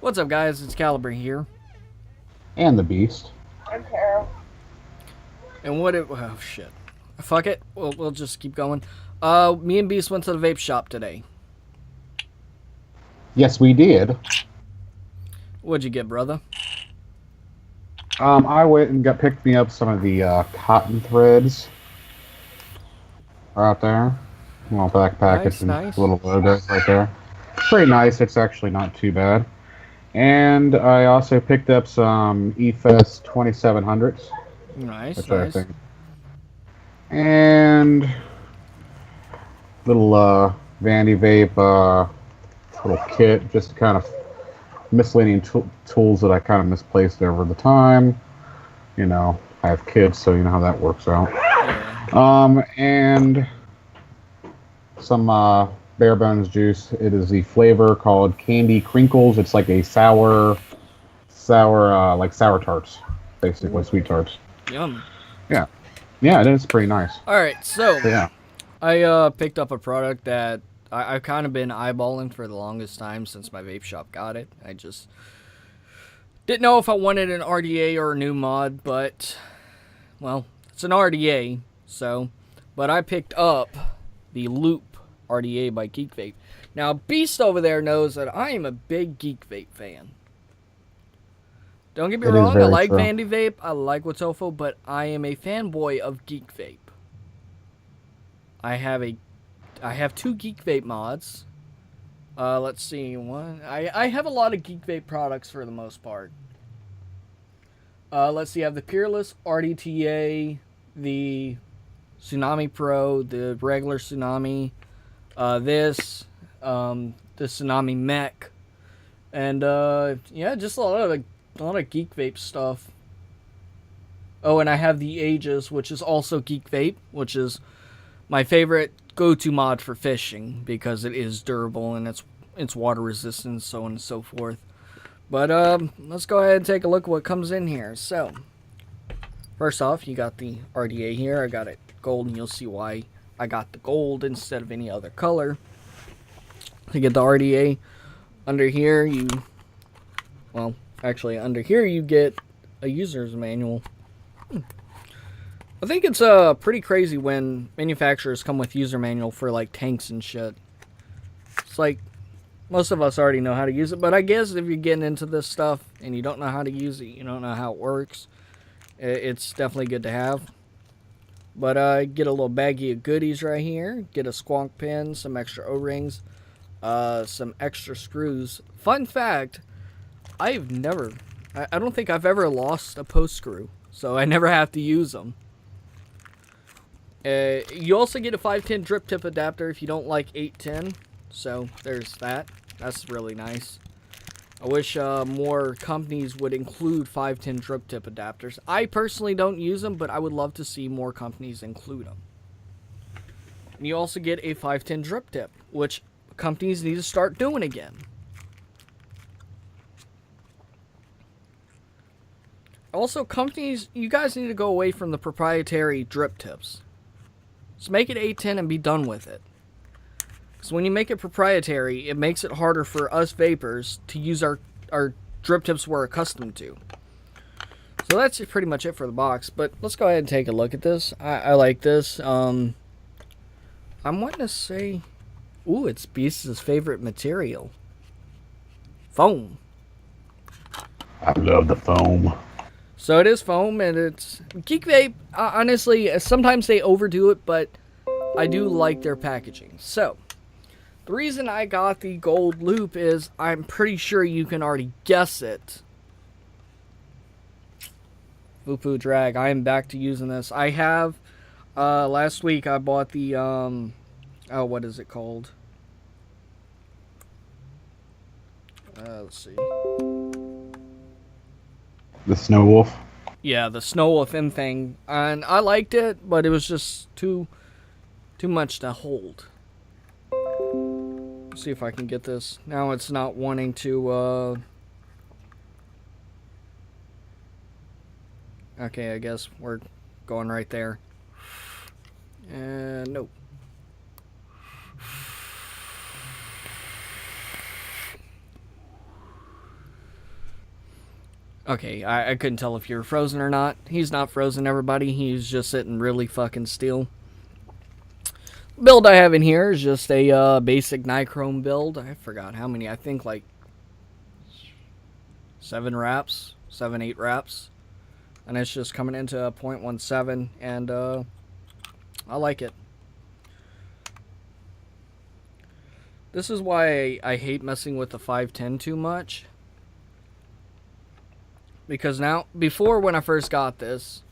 What's up, guys? It's Caliber here. And the Beast. I'm Carol. And oh, shit. Fuck it. We'll just keep going. Me and Beast went to the vape shop today. Yes, we did. What'd you get, brother? I went and picked me up some of the cotton threads are out there. Little back packets and Nice. little logos right there. Pretty nice. It's actually not too bad. And I also picked up some EFES 2700s. Nice. Which I think. And little Vandy Vape little kit, just kind of miscellaneous tools that I kind of misplaced over the time. You know, I have kids, so you know how that works out. Yeah. And some bare bones juice. It is the flavor called Candy Crinkles. It's like a sour like sour tarts, basically. Sweet tarts. Yum. Yeah, it is pretty nice. Alright, so Yeah. I picked up a product that I've kind of been eyeballing for the longest time since my vape shop got it. I just didn't know if I wanted an RDA or a new mod, but, well, it's an RDA, so. But I picked up the Loop RDA by Geek Vape. Now, Beast over there knows that I am a big Geek Vape fan. Don't get me wrong, I like Vandy Vape, I like Watofo, but I am a fanboy of Geek Vape. I have two Geek Vape mods. Let's see, I have a lot of Geek Vape products for the most part. Let's see, I have the Peerless RDTA, the Tsunami Pro, the regular Tsunami, the Tsunami Mech, and yeah, just a lot of Geek Vape stuff. Oh, and I have the Aegis, which is also Geek Vape, which is my favorite go-to mod for fishing because it is durable and it's water resistant, so on and so forth. But let's go ahead and take a look at what comes in here. So, first off, you got the RDA here. I got it gold, and you'll see why I got the gold instead of any other color. To get the RDA, under here under here you get a user's manual. I think it's pretty crazy when manufacturers come with user manual for like tanks and shit. It's like most of us already know how to use it, but I guess if you're getting into this stuff and you don't know how to use it, you don't know how it works, it's definitely good to have. But get a little baggie of goodies right here. Get a squonk pin, some extra O-rings, some extra screws. Fun fact, I don't think I've ever lost a post screw, so I never have to use them. You also get a 510 drip tip adapter if you don't like 810, so there's that. That's really nice. I wish more companies would include 510 drip tip adapters. I personally don't use them, but I would love to see more companies include them. And you also get a 510 drip tip, which companies need to start doing again. Also, companies, you guys need to go away from the proprietary drip tips. Just make it 810 and be done with it. Because when you make it proprietary, it makes it harder for us vapors to use our drip tips we're accustomed to. So that's pretty much it for the box. But let's go ahead and take a look at this. I like this. I'm wanting to say, ooh, it's Beast's favorite material. Foam. I love the foam. So it is foam, and it's Geek Vape. Honestly, sometimes they overdo it, but I do like their packaging. So the reason I got the gold loop is I'm pretty sure you can already guess it. Foo drag. I am back to using this. I have last week I bought the oh, what is it called? Let's see. The Snow Wolf. Yeah, the Snow Wolf M thing, and I liked it, but it was just too much to hold. Let's see if I can get this. Now it's not wanting to. Okay, I guess we're going right there. And nope. Okay, I couldn't tell if you were frozen or not. He's not frozen, everybody. He's just sitting really fucking still. Build I have in here is just a basic nichrome build. I forgot how many. I think like 7 wraps, 7, 8 wraps. And it's just coming into a 0.17, and I like it. This is why I hate messing with the 510 too much. Because now, before when I first got this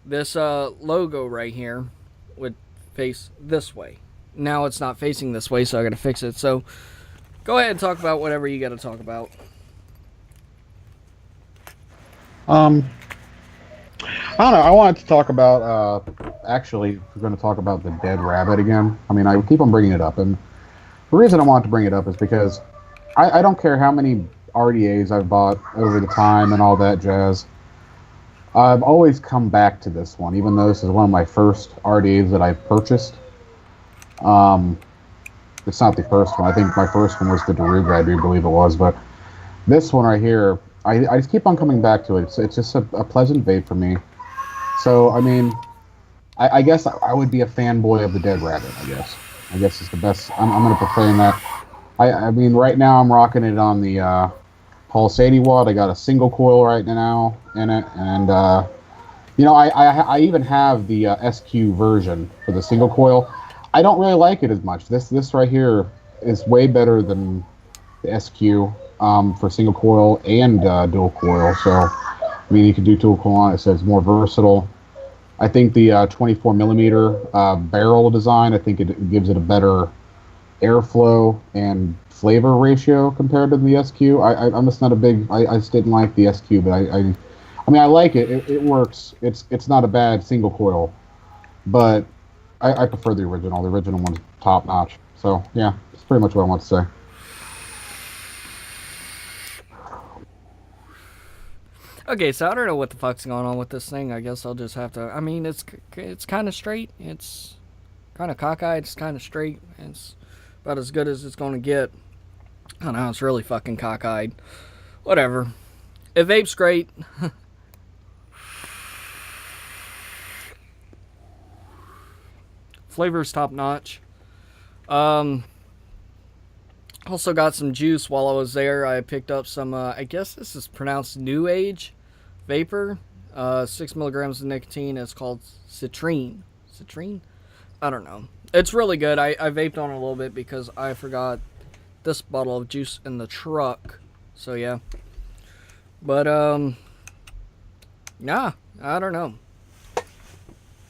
logo right here would face this way. Now it's not facing this way, so I gotta fix it. So, go ahead and talk about whatever you gotta talk about. I don't know. I wanted to talk about, actually, we're going to talk about the dead rabbit again. I mean, I keep on bringing it up, and the reason I want to bring it up is because I don't care how many RDAs I've bought over the time and all that jazz. I've always come back to this one, even though this is one of my first RDAs that I purchased. It's not the first one. I think my first one was the Daruga, I do believe it was, but this one right here, I just keep on coming back to it. It's just a pleasant vape for me. So, I mean, I guess I would be a fanboy of the Dead Rabbit, I guess it's the best. I'm going to proclaim that. I mean, right now I'm rocking it on the Pulse 80 watt. I got a single coil right now in it. And, you know, I even have the SQ version for the single coil. I don't really like it as much. This right here is way better than the SQ. For single coil and dual coil. So, I mean, you can do dual coil on it, so it's more versatile. I think the 24 millimeter barrel design, I think it gives it a better airflow and flavor ratio compared to the SQ. I'm just not a big, I just didn't like the SQ, but I mean, I like it. It works. It's not a bad single coil, but I prefer the original. The original one's top notch. So, yeah, that's pretty much what I want to say. Okay, so I don't know what the fuck's going on with this thing. I guess I'll just have to... I mean, it's kind of straight. It's kind of cockeyed. It's kind of straight. It's about as good as it's going to get. I don't know. It's really fucking cockeyed. Whatever. It vapes great. Flavor's top notch. Also got some juice while I was there. I picked up some, I guess this is pronounced New Age vapor. 6 milligrams of nicotine. It's called Citrine. Citrine? I don't know. It's really good. I vaped on it a little bit because I forgot this bottle of juice in the truck. So, yeah. But, nah, I don't know.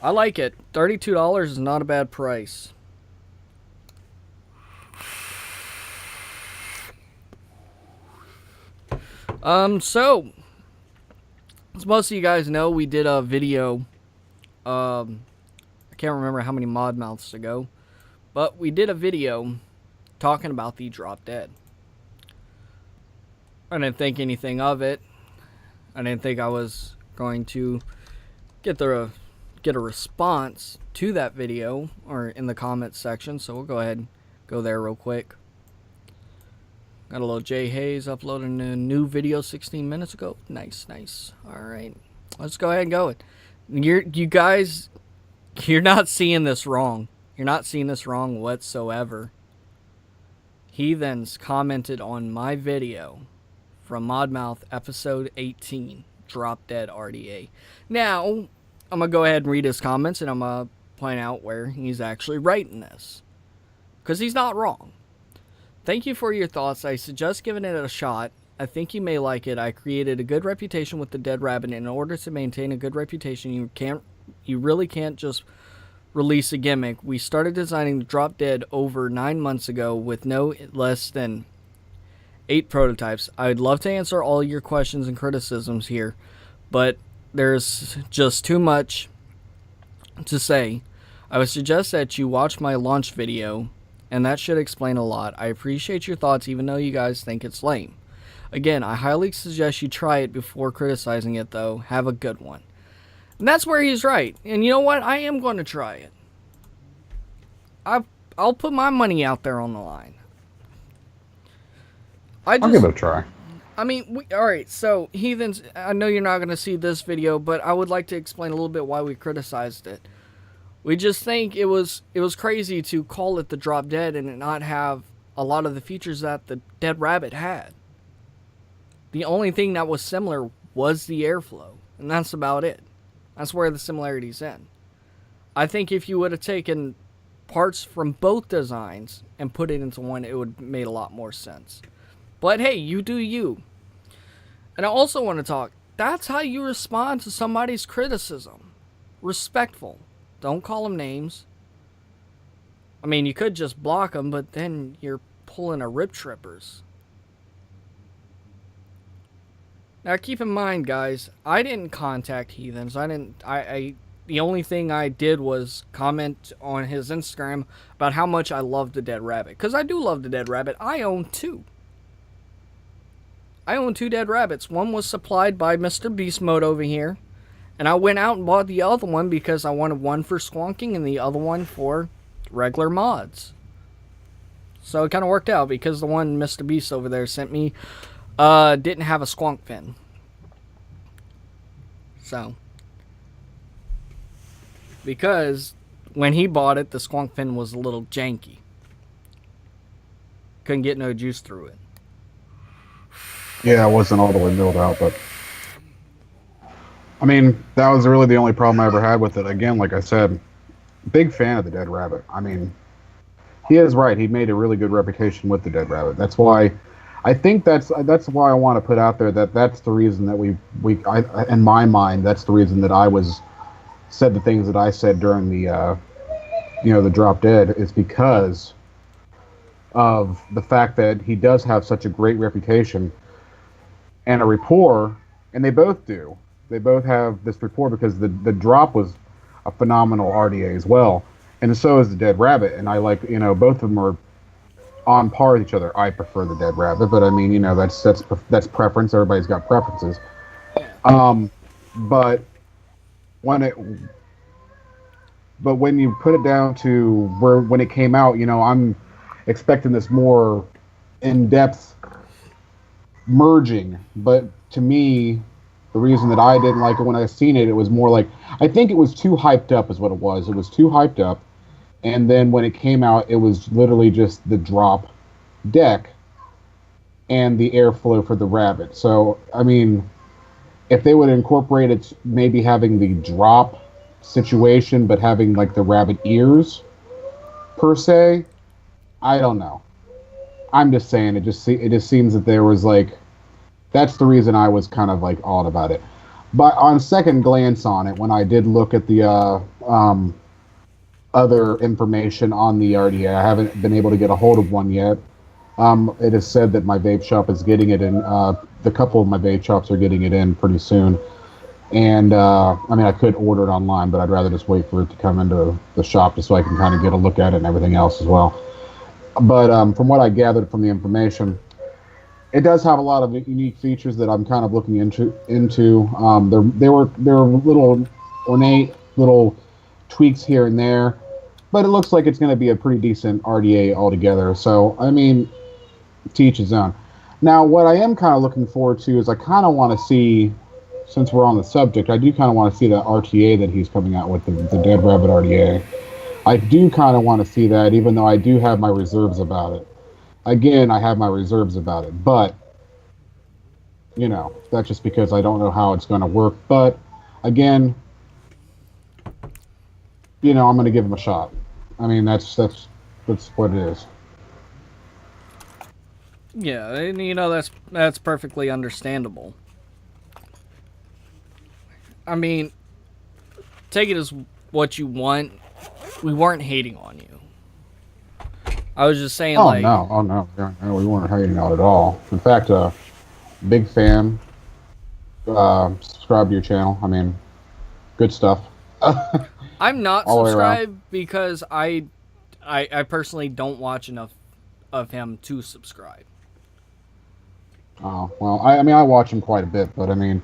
I like it. $32 is not a bad price. So, as most of you guys know, we did a video, I can't remember how many mod mouths ago, but we did a video talking about the Drop Dead. I didn't think anything of it. I didn't think I was going to get a response to that video, or in the comments section, so we'll go ahead and go there real quick. Got a little Jay Hayes uploading a new video 16 minutes ago. Nice, nice. Alright. Let's go ahead and go. You guys, you're not seeing this wrong. You're not seeing this wrong whatsoever. Heathens commented on my video from Modmouth episode 18. Drop Dead RDA. Now, I'm going to go ahead and read his comments, and I'm going to point out where he's actually right in this. Because he's not wrong. Thank you for your thoughts. I suggest giving it a shot. I think you may like it. I created a good reputation with the Dead Rabbit. In order to maintain a good reputation, you really can't just release a gimmick. We started designing the Drop Dead over 9 months ago with no less than 8 prototypes. I would love to answer all your questions and criticisms here, but there's just too much to say. I would suggest that you watch my launch video, and that should explain a lot. I appreciate your thoughts, even though you guys think it's lame. Again, I highly suggest you try it before criticizing it, though. Have a good one. And that's where he's right. And you know what? I am going to try it. I'll put my money out there on the line. I'll give it a try. I mean, all right, so Heathens, I know you're not going to see this video, but I would like to explain a little bit why we criticized it. We just think it was crazy to call it the Drop Dead and it not have a lot of the features that the Dead Rabbit had. The only thing that was similar was the airflow, and that's about it. That's where the similarities end. I think if you would have taken parts from both designs and put it into one, it would have made a lot more sense. But hey, you do you. And I also want to talk, that's how you respond to somebody's criticism. Respectful. Don't call them names. I mean, you could just block them, but then you're pulling a Rip Trippers. Now keep in mind, guys, I didn't contact Heathens. The only thing I did was comment on his Instagram about how much I love the Dead Rabbit. Because I do love the Dead Rabbit. I own two. I own two Dead Rabbits. One was supplied by Mr. Beast Mode over here. And I went out and bought the other one because I wanted one for squonking and the other one for regular mods. So it kind of worked out because the one Mr. Beast over there sent me didn't have a squonk fin. So, because when he bought it, the squonk fin was a little janky. Couldn't get no juice through it. Yeah, it wasn't all the way milled out, but I mean, that was really the only problem I ever had with it. Again, like I said, big fan of the Dead Rabbit. I mean, he is right. He made a really good reputation with the Dead Rabbit. That's why I think that's why I want to put out there that that's the reason that in my mind, that's the reason that I said the things that I said during the the Drop Dead is because of the fact that he does have such a great reputation and a rapport, and they both do. They both have this rapport because the Drop was a phenomenal RDA as well, and so is the Dead Rabbit. And I like, both of them are on par with each other. I prefer the Dead Rabbit, but I mean, that's preference. Everybody's got preferences. But when you put it down to when it came out, I'm expecting this more in-depth merging, but to me, the reason that I didn't like it when I seen it, it was more like, I think it was too hyped up is what it was. It was too hyped up, and then when it came out, it was literally just the drop deck and the airflow for the Rabbit. So, I mean, if they would incorporate it, maybe having the drop situation, but having like the Rabbit ears, per se, I don't know. I'm just saying, it just seems that there was like, that's the reason I was kind of like odd about it. But on second glance on it, when I did look at the other information on the RDA, I haven't been able to get a hold of one yet. It is said that my vape shop is getting it in. The couple of my vape shops are getting it in pretty soon. And I mean, I could order it online, but I'd rather just wait for it to come into the shop just so I can kind of get a look at it and everything else as well. But from what I gathered from the information, it does have a lot of unique features that I'm kind of looking into. There were little ornate little tweaks here and there, but it looks like it's going to be a pretty decent RDA altogether. So I mean, to each his own. Now, what I am kind of looking forward to is I kind of want to see, since we're on the subject, I do kind of want to see the RTA that he's coming out with, the Dead Rabbit RDA. I do kind of want to see that, even though I do have my reserves about it. Again, I have my reserves about it, but, that's just because I don't know how it's going to work. But, again, I'm going to give him a shot. I mean, that's what it is. Yeah, and that's perfectly understandable. I mean, take it as what you want. We weren't hating on you. I was just saying, Oh no, we weren't hating out at all. In fact, big fan. Subscribe to your channel. I mean, good stuff. I'm not subscribed because I personally don't watch enough of him to subscribe. Oh well, I mean, I watch him quite a bit, but I mean,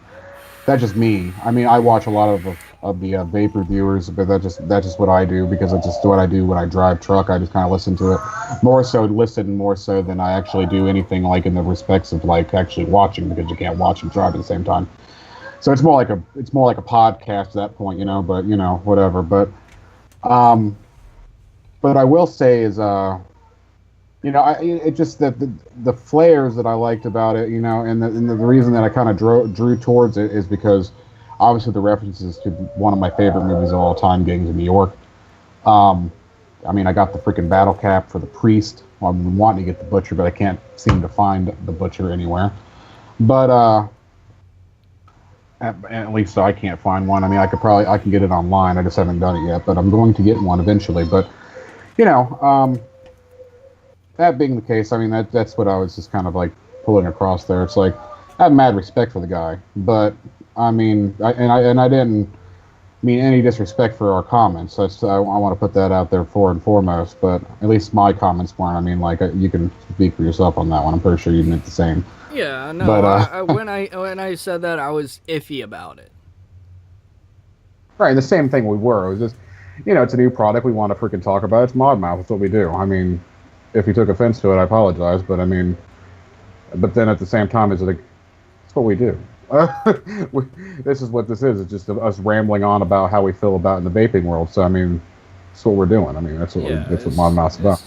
That's just me. I mean, I watch a lot of the vape reviewers, but that's just what I do because it's just what I do when I drive truck. I just kind of listen to it more so than I actually do anything like in the respects of like actually watching because you can't watch and drive at the same time. So it's more like a podcast at that point, you know. But you know, whatever. Um, but I will say is you know, it just that the flares that I liked about it, you know, and the reason that I kind of drew towards it is because obviously the references to one of my favorite movies of all time, Gangs of New York. Um, I mean, I got the freaking battle cap for the priest. Well, I'm wanting to get the butcher, but I can't seem to find the butcher anywhere. But at least I can't find one. I mean, I can get it online. I just haven't done it yet, but I'm going to get one eventually. But you know, that being the case, I mean that's what I was just kind of like pulling across there. It's like I have mad respect for the guy, but I mean, I didn't mean any disrespect for our comments. I want to put that out there for and foremost. But at least my comments weren't. I mean, like you can speak for yourself on that one. I'm pretty sure you meant the same. Yeah, no. But When I said that, I was iffy about it. right, the same thing we were. It was just, you know, it's a new product we want to freaking talk about. It's Mod Mouth. It's what we do. I mean, if you took offense to it, I apologize. But I mean, but then at the same time, it's like, it's what we do. This is what this is. It's just us rambling on about how we feel about in the vaping world. So I mean, that's what we're doing. I mean, that's what Mod Mouth's about.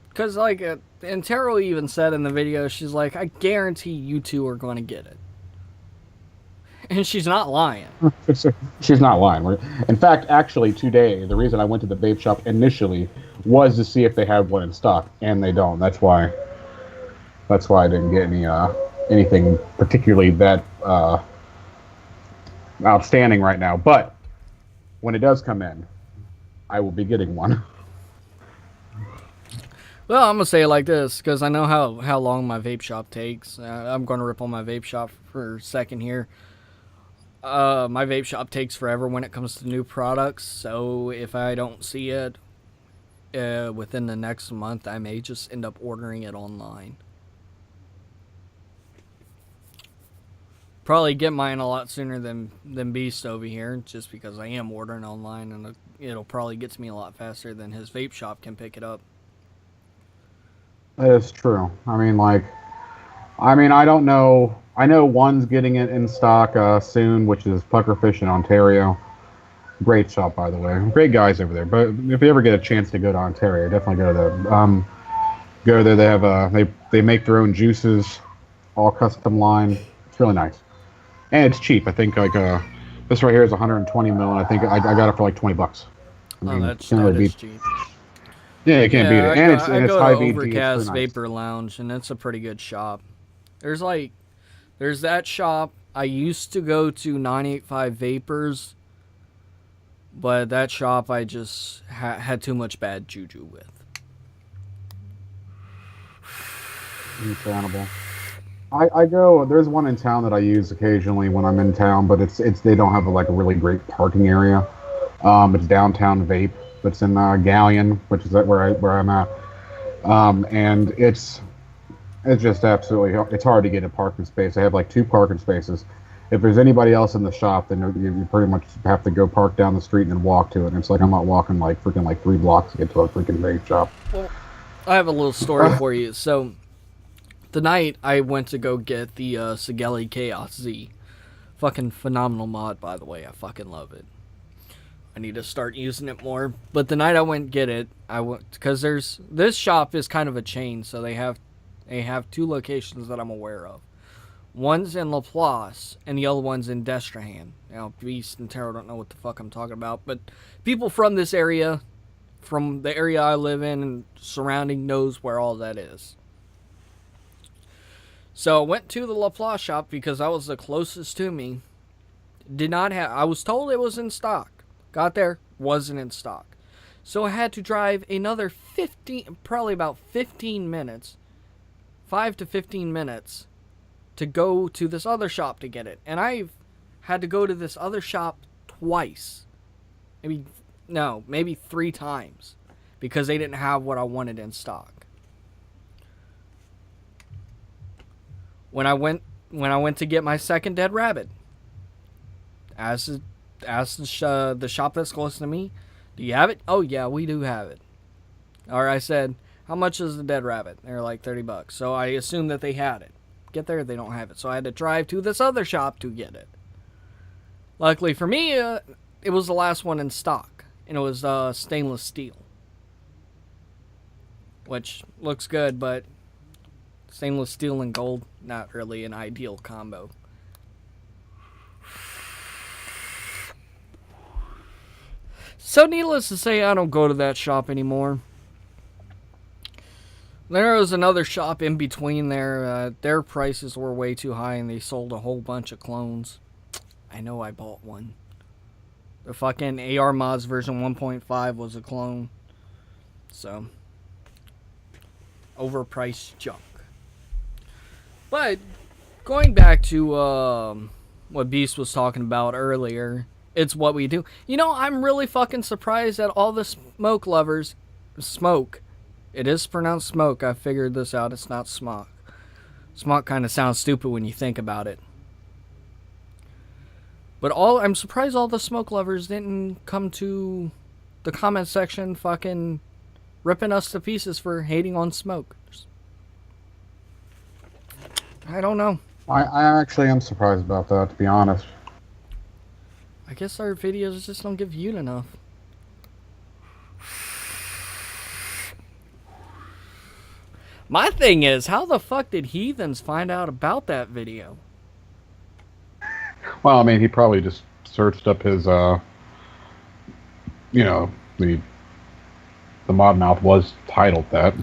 Because, like, and Taro even said in the video, she's like, I guarantee you two are going to get it. And she's not lying. She's not lying. In fact, actually, today, the reason I went to the vape shop initially was to see if they had one in stock, and they don't. That's why I didn't get anything particularly that outstanding right now. But when it does come in, I will be getting one. Well, I'm going to say it like this, because I know how long my vape shop takes. I'm going to rip on my vape shop for a second here. My vape shop takes forever when it comes to new products, so if I don't see it within the next month, I may just end up ordering it online. Probably get mine a lot sooner than Beast over here, just because I am ordering online, and it'll probably get to me a lot faster than his vape shop can pick it up. That is true. I mean, I don't know. I know one's getting it in stock soon, which is Puckerfish in Ontario. Great shop, by the way. Great guys over there. But if you ever get a chance to go to Ontario, definitely go there. Go there. They have they make their own juices, all custom line. It's really nice, and it's cheap. I think like this right here is 120 mil, and I think I got it for like $20. I mean, that is cheap. Yeah, you can't beat it. And it's high VD. Overcast Vapor Lounge, and it's a pretty good shop. There's that shop. I used to go to 985 Vapors, but that shop I just had too much bad juju with. Understandable. I go. There's one in town that I use occasionally when I'm in town, but it's they don't have a really great parking area. It's downtown Vape. It's in Galleon, which is where I'm at, and it's just absolutely, it's hard to get a parking space. I have like 2 parking spaces. If there's anybody else in the shop, then you pretty much have to go park down the street and then walk to it. And it's like I'm not walking like 3 blocks to get to a freaking vape shop. Well, I have a little story for you. So the night I went to go get the Sigeli Chaos Z, fucking phenomenal mod, by the way. I fucking love it. I need to start using it more. But the night I went get it, I went because this shop is kind of a chain, so they have 2 locations that I'm aware of. One's in Laplace, and the other one's in Destrehan. Now, Beast and Taro don't know what the fuck I'm talking about, but people from this area, from the area I live in and surrounding, knows where all that is. So I went to the Laplace shop because that was the closest to me. I was told it was in stock. Got there, wasn't in stock. So I had to drive another 15 minutes, 5 to 15 minutes, to go to this other shop to get it. And I've had to go to this other shop twice. Maybe 3 times. Because they didn't have what I wanted in stock. When I went to get my second dead rabbit, Ask the shop that's close to me, do you have it? Oh yeah, we do have it. Or I said, how much is the dead rabbit? They're like $30. So I assumed that they had it. Get there, they don't have it. So I had to drive to this other shop to get it. Luckily for me, it was the last one in stock, and it was stainless steel, which looks good, but stainless steel and gold, not really an ideal combo. So needless to say, I don't go to that shop anymore. There was another shop in between there. Their prices were way too high, and they sold a whole bunch of clones. I know I bought one. The fucking AR Mods version 1.5 was a clone. So, overpriced junk. But, going back to what Beast was talking about earlier, it's what we do. You know, I'm really fucking surprised at all the smoke lovers. Smoke. It is pronounced smoke. I figured this out. It's not smock. Smock kind of sounds stupid when you think about it. But I'm surprised all the smoke lovers didn't come to the comment section fucking ripping us to pieces for hating on smoke. I don't know. I actually am surprised about that, to be honest. I guess our videos just don't get viewed enough. My thing is, how the fuck did Heathens find out about that video? Well, I mean, he probably just searched up his, the mod mouth was titled that.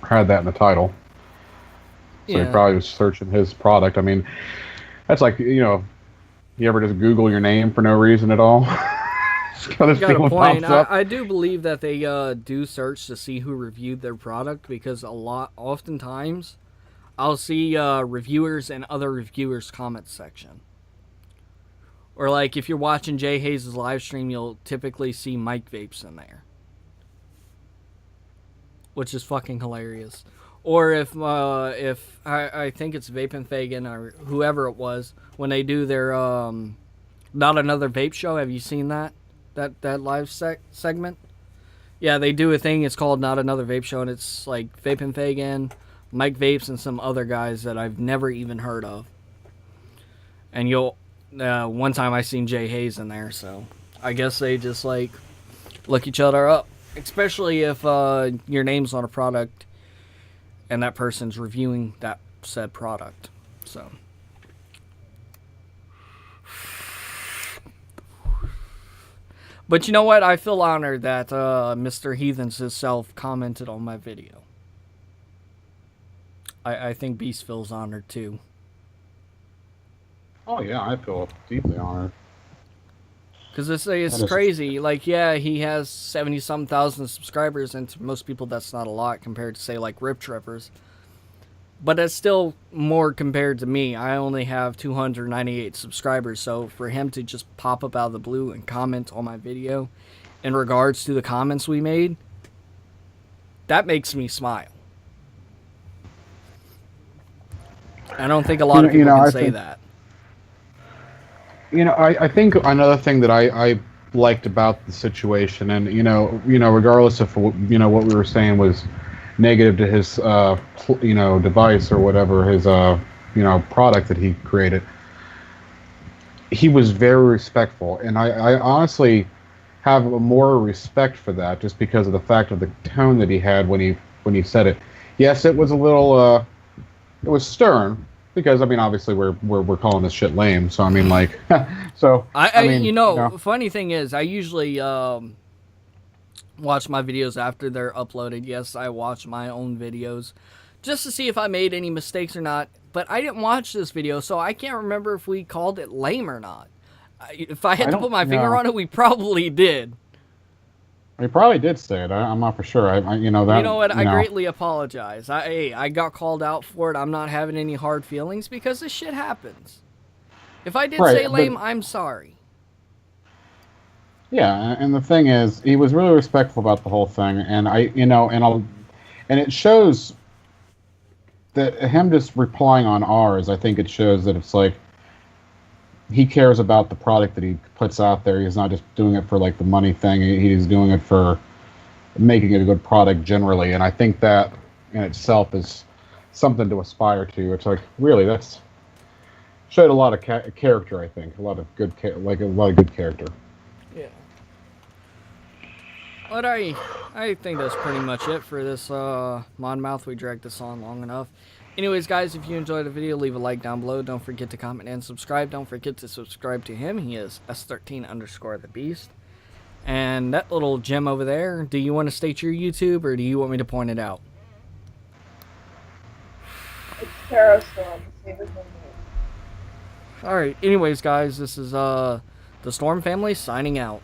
Had that in the title. So Yeah. he probably was searching his product. I mean, that's like, you ever just Google your name for no reason at all? You got a point. Up. I do believe that they do search to see who reviewed their product, because oftentimes I'll see reviewers and other reviewers' comments section. Or like if you're watching Jay Hayes' live stream, you'll typically see Mike Vapes in there, which is fucking hilarious. Or if I think it's Vapin' Fagan or whoever it was, when they do their Not Another Vape Show. Have you seen that live segment? Yeah, they do a thing. It's called Not Another Vape Show, and it's like Vapin' Fagan, Mike Vapes, and some other guys that I've never even heard of. And one time I seen Jay Hayes in there, so I guess they just like look each other up, especially if your name's on a product and that person's reviewing that said product. So. But you know what? I feel honored that Mr. Heathens himself commented on my video. I think Beast feels honored too. Oh yeah, I feel deeply honored. Because it's crazy. Like, yeah, he has 70-some thousand subscribers, and to most people that's not a lot compared to, say, like Rip Trippers. But it's still more compared to me. I only have 298 subscribers, so for him to just pop up out of the blue and comment on my video in regards to the comments we made, that makes me smile. I don't think a lot of people can say that. I think another thing that I liked about the situation, and regardless of what we were saying was negative to his device or whatever, his product that he created, he was very respectful, and I honestly have more respect for that, just because of the fact of the tone that he had when he said it. Yes, it was a little it was stern, because I mean, obviously we're calling this shit lame, so I mean, like, so I mean, funny thing is, I usually watch my videos after they're uploaded. Yes, I watch my own videos just to see if I made any mistakes or not, but I didn't watch this video, so I can't remember if we called it lame or not. If I had to put my finger on it, we probably did. We probably did say it. I'm not for sure. I greatly apologize. I got called out for it. I'm not having any hard feelings, because this shit happens. If I did say lame, I'm sorry. Yeah, and the thing is, he was really respectful about the whole thing, and and it shows that him just replying on ours. I think it shows that it's like he cares about the product that he puts out there. He's not just doing it for like the money thing. He's doing it for making it a good product generally. And I think that in itself is something to aspire to. It's like really that's showed a lot of character. I think a lot of good like a lot of good character. Yeah. But I think that's pretty much it for this Monmouth. We dragged this on long enough. Anyways, guys, if you enjoyed the video, leave a like down below. Don't forget to comment and subscribe. Don't forget to subscribe to him. He is S13_the Beast. And that little gem over there, do you want to state your YouTube or do you want me to point it out? It's Terror Storm. Save it from me. Alright, anyways, guys, this is the Storm family signing out.